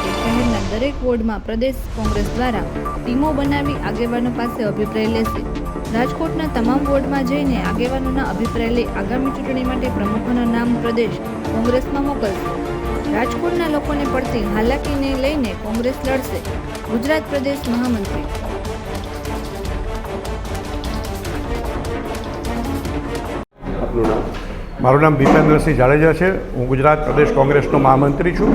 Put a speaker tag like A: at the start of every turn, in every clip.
A: કે શહેરના દરેક વોર્ડમાં પ્રદેશ કોંગ્રેસ દ્વારા ટીમો બનાવી આગેવાનો પાસે અભિપ્રાય લેશે. રાજકોટના તમામ વોર્ડમાં જઈને આગેવાનોના અભિપ્રાય લઈ આગામી ચૂંટણી માટે પ્રમુખોના નામ પ્રદેશ કોંગ્રેસમાં મોકલશે. રાજકોટના લોકોને પડતી હાલાકીને લઈને કોંગ્રેસ લડશે. ગુજરાત પ્રદેશ મહામંત્રી.
B: મારું નામ દીપેન્દ્રસિંહ જાડેજા છે. હું ગુજરાત પ્રદેશ કોંગ્રેસનો મહામંત્રી છું.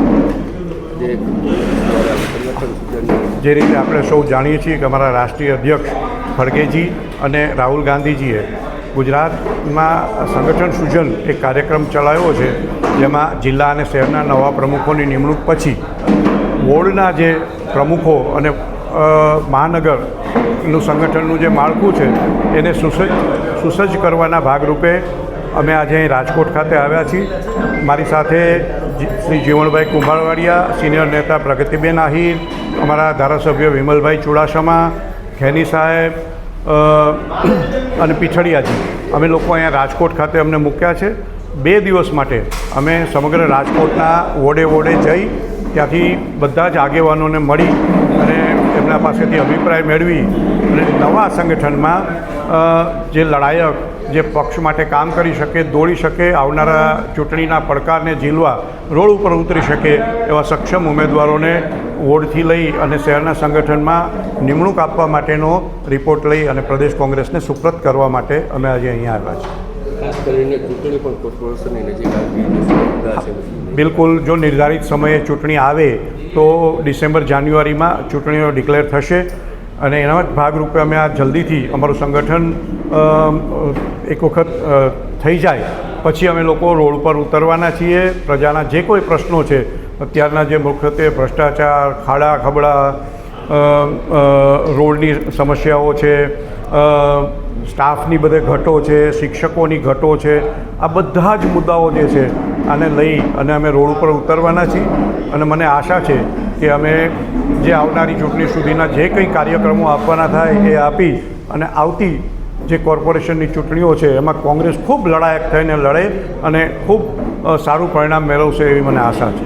B: જે રીતે આપણે સૌ જાણીએ છીએ કે અમારા રાષ્ટ્રીય અધ્યક્ષ ખડગેજી અને રાહુલ ગાંધીજીએ ગુજરાતમાં સંગઠન સૂજન એક કાર્યક્રમ ચલાવ્યો છે, જેમાં જિલ્લા અને શહેરના નવા પ્રમુખોની નિમણૂક પછી વોર્ડના જે પ્રમુખો અને મહાનગરનું સંગઠનનું જે માળખું છે એને સુસજ્જ કરવાના ભાગરૂપે અમે આજે અહીં રાજકોટ ખાતે આવ્યા છીએ. મારી સાથે શ્રી જીવણભાઈ કુંભારવાડિયા, સિનિયર નેતા પ્રગતિબેન આહિર, અમારા ધારાસભ્ય વિમલભાઈ ચુડાસમા, ખેની સાહેબ અને પીછડિયાજી, અમે લોકો અહીંયા રાજકોટ ખાતે અમને મૂક્યા છે. 2 દિવસ માટે અમે સમગ્ર રાજકોટના વોર્ડે વોર્ડે જઈ ત્યાંથી બધા જ આગેવાનોને મળી અને એમના પાસેથી અભિપ્રાય મેળવી અને નવા સંગઠનમાં જે લડાયક, જે પક્ષ માટે કામ કરી શકે, દોડી શકે, આવનારા ચૂંટણીના પડકારને ઝીલવા રોડ ઉપર ઉતરી શકે એવા સક્ષમ ઉમેદવારોને વોર્ડથી લઈ અને શહેરના સંગઠનમાં નિમણૂક આપવા માટેનો રિપોર્ટ લઈ અને પ્રદેશ કોંગ્રેસને સુપ્રત કરવા માટે અમે આજે અહીંયા આવ્યા છીએ.
C: ખાસ કરીને ચૂંટણી પણ કોર્પોરેશનની નજીક આવી.
B: બિલકુલ, જો નિર્ધારિત સમયે ચૂંટણી આવે તો ડિસેમ્બર-જાન્યુઆરીમાં ચૂંટણીઓ ડિક્લેર થશે અને એના જ ભાગરૂપે અમે આ જલ્દીથી અમારું સંગઠન એક વખત થઈ જાય પછી અમે લોકો રોડ પર ઉતરવાના છીએ. પ્રજાના જે કોઈ પ્રશ્નો છે, અત્યારના જે મુખ્યત્વે ભ્રષ્ટાચાર, ખાડા ખબડા, રોડની સમસ્યાઓ છે, સ્ટાફની બધે ઘટો છે, શિક્ષકોની ઘટો છે, આ બધા જ મુદ્દાઓ જે છે આને લઈ અને અમે રોડ ઉપર ઉતરવાના છીએ. અને મને આશા છે કે અમે જે આવનારી ચૂંટણી સુધીના જે કંઈ કાર્યક્રમો આપવાના થાય એ આપી અને આવતી જે કોર્પોરેશનની ચૂંટણીઓ છે એમાં કોંગ્રેસ ખૂબ લડાયક થઈને લડે અને ખૂબ સારું પરિણામ મેળવશે એવી મને આશા છે.